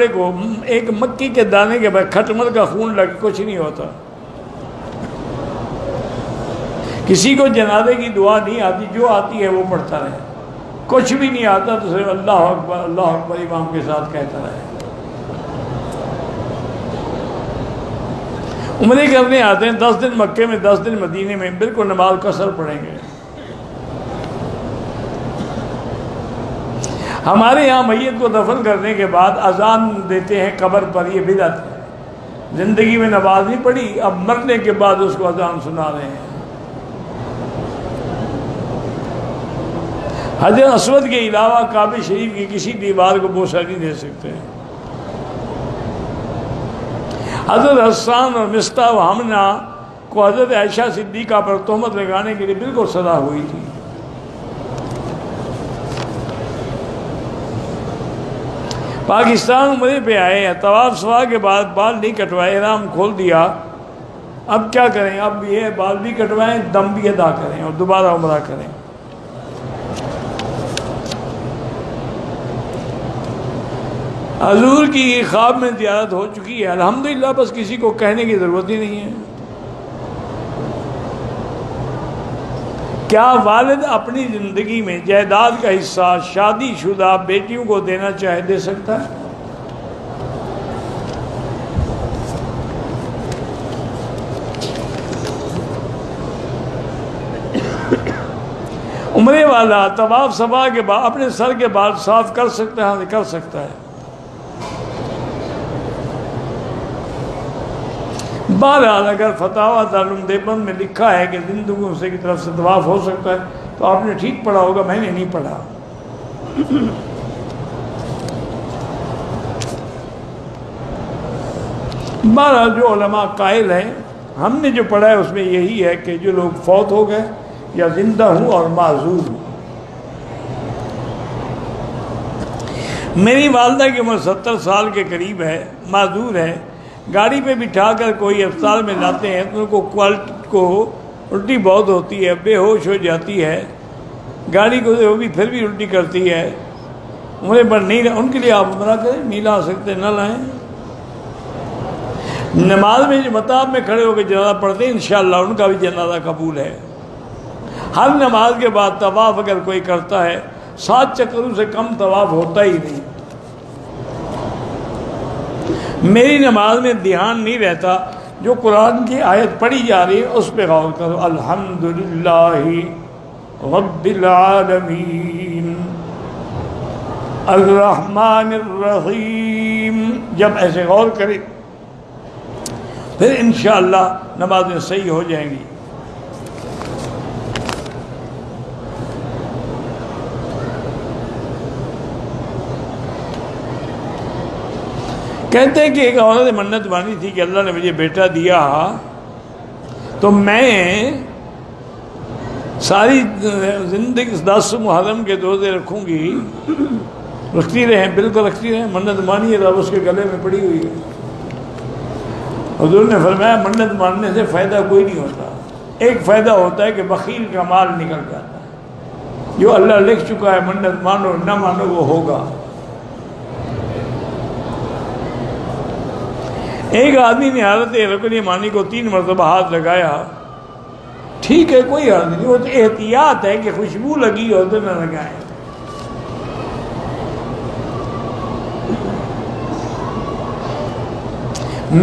کو ایک مکی کے دانے کے بعد کھٹمل کا خون لگ کچھ نہیں ہوتا. کسی کو جنازے کی دعا نہیں آتی، جو آتی ہے وہ پڑھتا رہے. کچھ بھی نہیں آتا تو صرف اللہ اکبر امام کے ساتھ کہتا رہے. عمرے کرنے آتے ہیں 10 دن مکے میں 10 دن مدینے میں، بالکل نماز قصر پڑھیں گے. ہمارے یہاں میت کو دفن کرنے کے بعد اذان دیتے ہیں قبر پر، یہ بدعت ہے. زندگی میں نماز نہیں پڑھی، اب مرنے کے بعد اس کو اذان سنا رہے ہیں. حجر اسود کے علاوہ کعبہ شریف کی کسی دیوار کو بوسہ نہیں دے سکتے. حضرت حسان اور مصطح و حمنہ کو حضرت عائشہ صدیقہ پر تہمت لگانے کے لیے بالکل سزا ہوئی تھی. پاکستان عمرے پہ آئے ہیں، طواف صفا کے بعد بال نہیں کٹوائے، احرام کھول دیا. اب کیا کریں؟ اب یہ بال بھی کٹوائیں، دم بھی ادا کریں اور دوبارہ عمرہ کریں. حضور کی خواب میں زیارت ہو چکی ہے الحمدللہ، بس کسی کو کہنے کی ضرورت ہی نہیں ہے. کیا والد اپنی زندگی میں جائیداد کا حصہ شادی شدہ بیٹیوں کو دینا چاہے دے سکتا ہے؟ عمرے والا طواف صفا کے بعد اپنے سر کے بال صاف کر سکتا ہے؟ کر سکتا ہے. بہرحال اگر فتاوی دارالعلوم دیوبند میں لکھا ہے کہ زندگیوں سے کی طرف سے طواف ہو سکتا ہے تو آپ نے ٹھیک پڑھا ہوگا، میں نے نہیں پڑھا. بہرحال جو علماء قائل ہیں، ہم نے جو پڑھا ہے اس میں یہی ہے کہ جو لوگ فوت ہو گئے یا زندہ ہوں اور معذور ہوں. میری والدہ کی عمر 70 سال کے قریب ہے، معذور ہے. گاڑی پہ بٹھا کر کوئی اسپتال میں لاتے ہیں تو ان کو الٹی بہت ہوتی ہے، بے ہوش ہو جاتی ہے. گاڑی کو وہ بھی پھر بھی الٹی کرتی ہے. عمرے پر نہیں، ان کے لیے آپ عمرہ کریں، نہیں لا سکتے نہ لائیں. نماز میں جو مطاب میں کھڑے ہو کے جنازہ پڑھتے ہیں انشاءاللہ ان کا بھی جنازہ قبول ہے. ہر نماز کے بعد طواف اگر کوئی کرتا ہے 7 چکروں سے کم طواف ہوتا ہی نہیں. میری نماز میں دھیان نہیں رہتا، جو قرآن کی آیت پڑھی جا رہی ہے اس پہ غور کرو. الحمدللہ رب العالمین الرحمن الرحیم، جب ایسے غور کرے پھر انشاءاللہ نمازیں صحیح ہو جائیں گی. کہتے ہیں کہ ایک عورت نے منت مانی تھی کہ اللہ نے مجھے بیٹا دیا تو میں ساری زندگی 10 محرم کے روزے رکھوں گی. رکھتی رہیں، بالکل رکھتی رہیں. منت مانی ہے تو اس کے گلے میں پڑی ہوئی ہے. حضور نے فرمایا منت ماننے سے فائدہ کوئی نہیں ہوتا. ایک فائدہ ہوتا ہے کہ بخیل کا مال نکل جاتا ہے. جو اللہ لکھ چکا ہے منت مانو نہ مانو وہ ہوگا. ایک آدمی نے حضرت رکن یمانی کو 3 مرتبہ ہاتھ لگایا. ٹھیک ہے، کوئی حرج نہیں، وہ تو احتیاط ہے کہ خوشبو لگی ہو تو نہ لگائیں.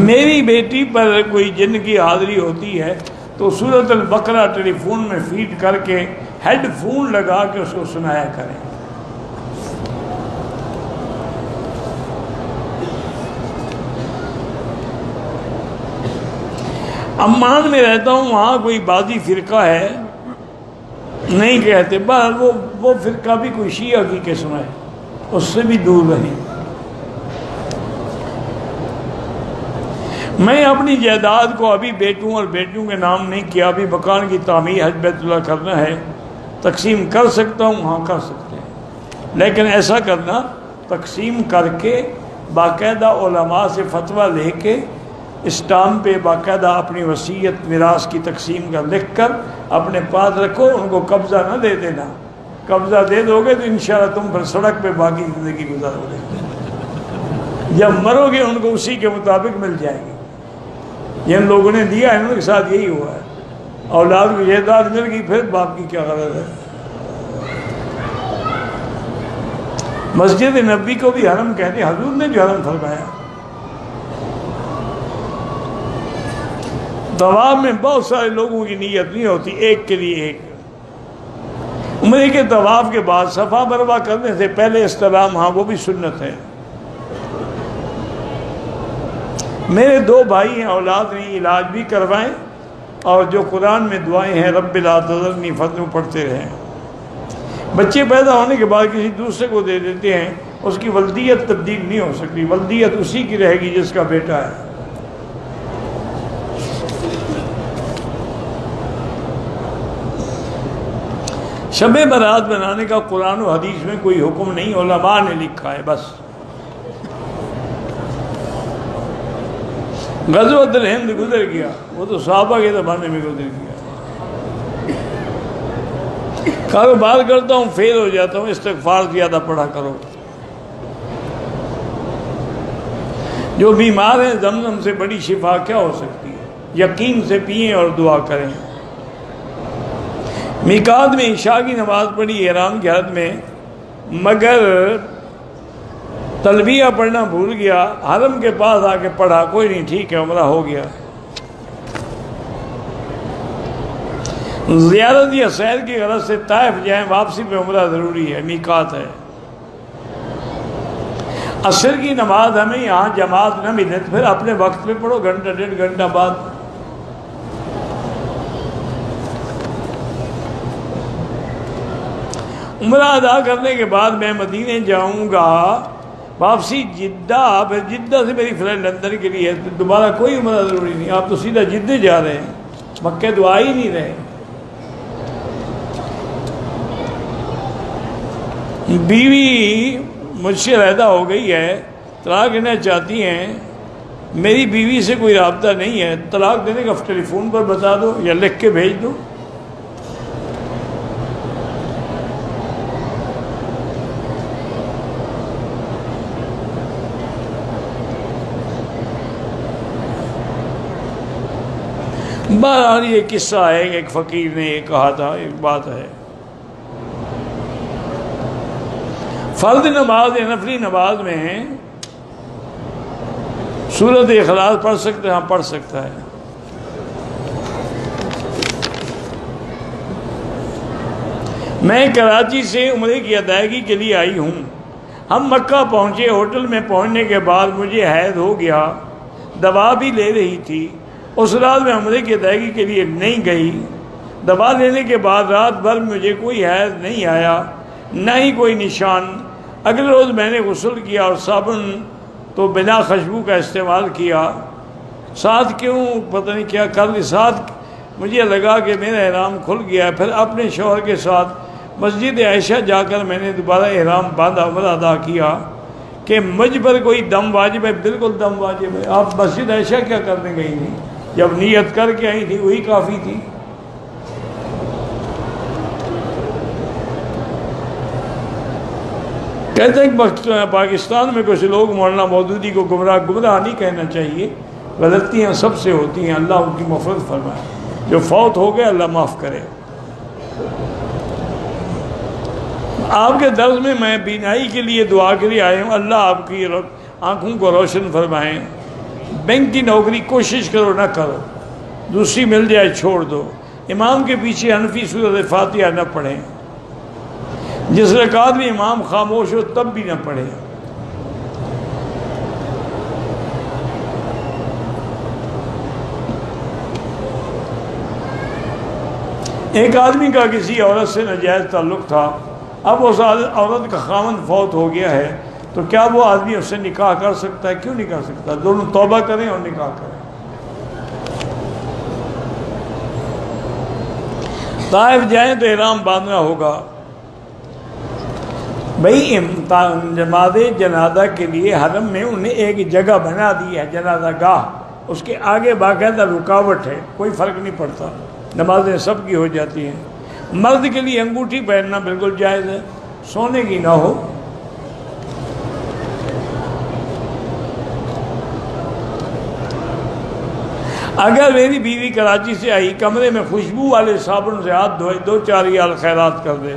میری بیٹی پر کوئی جن کی حاضری ہوتی ہے تو سورۃ البقرہ ٹیلی فون میں فیڈ کر کے ہیڈ فون لگا کے اس کو سنایا کریں. عمان میں رہتا ہوں، وہاں کوئی بازی فرقہ ہے، نہیں کہتے بس وہ فرقہ بھی کوئی شیعہ کی قسم ہے، اس سے بھی دور رہیں. میں اپنی جائیداد کو ابھی بیٹوں اور بیٹیوں کے نام نہیں کیا. ابھی مکان کی تعمیر حج بیت اللہ کرنا ہے، تقسیم کر سکتا ہوں؟ ہاں کر سکتے ہیں، لیکن ایسا کرنا تقسیم کر کے باقاعدہ علماء سے فتویٰ لے کے اسٹامپ پہ باقاعدہ اپنی وصیت میراث کی تقسیم کا لکھ کر اپنے پاس رکھو. ان کو قبضہ نہ دے دینا. قبضہ دے دو گے تو انشاءاللہ تم پھر سڑک پہ باقی زندگی گزارو گے. جب مرو گے ان کو اسی کے مطابق مل جائے گی. جن لوگوں نے دیا ہے ان کے ساتھ یہی ہوا ہے. اولاد کو جائیداد مل گئی پھر باپ کی کیا غرض ہے. مسجد نبی کو بھی حرم کہتے ہیں، حضور نے جو حرم فرمایا. طواف میں بہت سارے لوگوں کی نیت نہیں ہوتی، ایک کے لیے ایک. عمرے کے طواف کے بعد صفا مروہ کرنے سے پہلے استلام، ہاں وہ بھی سنت ہے. میرے 2 بھائی ہیں، اولاد نہیں، علاج بھی کروائیں، اور جو قرآن میں دعائیں ہیں رب لا تذرنی فرض پڑھتے رہیں. بچے پیدا ہونے کے بعد کسی دوسرے کو دے دیتے ہیں، اس کی ولدیت تبدیل نہیں ہو سکتی، ولدیت اسی کی رہے گی جس کا بیٹا ہے. شب برات بنانے کا قرآن و حدیث میں کوئی حکم نہیں، علماء نے لکھا ہے بس. غزوۃ الہند گزر گیا، وہ تو صحابہ کے زمانے میں گزر گیا. کاروبار کرتا ہوں فیل ہو جاتا ہوں، استغفار زیادہ پڑھا کرو. جو بیمار ہیں زمزم سے بڑی شفا کیا ہو سکتی ہے، یقین سے پئیں اور دعا کریں. میقات میں عشاء کی نماز پڑھی احرام کی حالت میں، مگر تلبیہ پڑھنا بھول گیا، حرم کے پاس آ کے پڑھا، کوئی نہیں ٹھیک ہے عمرہ ہو گیا. زیارت یا سیر کی غرض سے طائف جائیں، واپسی پہ عمرہ ضروری ہے، میقات ہے. عصر کی نماز ہمیں یہاں جماعت نہ ملے تو پھر اپنے وقت پہ پڑھو، گھنٹہ 1.5 گھنٹہ بعد. عمرہ ادا کرنے کے بعد میں مدینے جاؤں گا، واپسی جدہ، پھر جدہ سے میری فلائٹ لندن کے لیے ہے، دوبارہ کوئی عمرہ ضروری نہیں. آپ تو سیدھا جدہ جا رہے ہیں، مکہ تو آ ہی نہیں رہے. بیوی مجھ سے علیحدہ ہو گئی ہے، طلاق لینا چاہتی ہیں، میری بیوی سے کوئی رابطہ نہیں ہے، طلاق دینے کا ٹیلی فون پر بتا دو یا لکھ کے بھیج دو. بہرحال یہ قصہ ہے، ایک فقیر نے یہ کہا تھا، ایک بات ہے. فرض نماز یا نفلی نماز میں سورۃ اخلاص پڑھ سکتے ہیں؟ ہاں پڑھ سکتا ہے. میں کراچی سے عمرے کی ادائیگی کے لیے آئی ہوں. ہم مکہ پہنچے، ہوٹل میں پہنچنے کے بعد مجھے حیض ہو گیا، دوا بھی لے رہی تھی. اس رات میں عمرے کی ادائیگی کے لیے نہیں گئی. دوا لینے کے بعد رات بھر مجھے کوئی حیض نہیں آیا، نہ ہی کوئی نشان. اگلے روز میں نے غسل کیا اور صابن تو بنا خوشبو کا استعمال کیا. ساتھ کیوں پتہ نہیں کیا کر لی، ساتھ مجھے لگا کہ میرا احرام کھل گیا. پھر اپنے شوہر کے ساتھ مسجد عائشہ جا کر میں نے دوبارہ احرام باندھا، عمرہ ادا کیا. کہ مجھ پر کوئی دم واجب ہے؟ بالکل دم واجب ہے. آپ مسجد عائشہ کیا کرنے گئی تھی؟ جب نیت کر کے آئی تھی وہی کافی تھی. کہتے ہیں کہ پاکستان میں کچھ لوگ مولانا مودودی کو گمراہ نہیں کہنا چاہیے، غلطیاں سب سے ہوتی ہیں، اللہ ان کی مغفرت فرمائے. جو فوت ہو گئے اللہ معاف کرے. آپ کے درس میں میں بینائی کے لیے دعا کے لیے آئے ہوں، اللہ آپ کی آنکھوں کو روشن فرمائیں. بینک کی نوکری کوشش کرو نہ کرو، دوسری مل جائے چھوڑ دو. امام کے پیچھے حنفی سورۃ فاتحہ نہ پڑھیں، جس رکعت میں امام خاموش ہو تب بھی نہ پڑھیں. ایک آدمی کا کسی عورت سے ناجائز تعلق تھا، اب اس عورت کا خاوند فوت ہو گیا ہے، تو کیا وہ آدمی اس سے نکاح کر سکتا ہے؟ کیوں نہیں کر سکتا؟ دونوں توبہ کریں اور نکاح کریں. طائف جائیں تو احرام باندھنا ہوگا. بھائی نماز جنازہ کے لیے حرم میں انہیں ایک جگہ بنا دی ہے، جنازہ گاہ، اس کے آگے باقاعدہ رکاوٹ ہے، کوئی فرق نہیں پڑتا، نمازیں سب کی ہو جاتی ہیں. مرد کے لیے انگوٹھی پہننا بالکل جائز ہے، سونے کی نہ ہو. اگر میری بیوی کراچی سے آئی، کمرے میں خوشبو والے صابن سے ہاتھ دھوئے، 2-4 ریال خیرات کر دے۔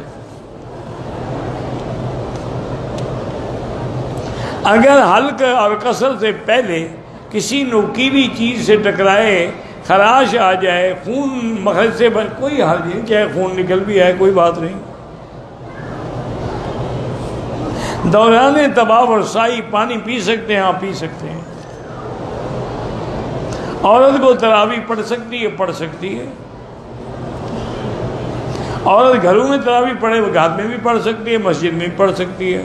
اگر حلق اور قصر سے پہلے کسی نوکیلی چیز سے ٹکرائے، خراش آ جائے، خون مخرج سے کوئی حرج نہیں، چاہے خون نکل بھی آئے کوئی بات نہیں۔ دوران طواف اور سعی پانی پی سکتے ہیں؟ ہاں پی سکتے ہیں۔ عورت کو تراویح پڑھ سکتی ہے؟ پڑھ سکتی ہے۔ عورت گھروں میں تراویح پڑھے، وہ گھر میں بھی پڑھ سکتی ہے، مسجد میں بھی پڑھ سکتی ہے۔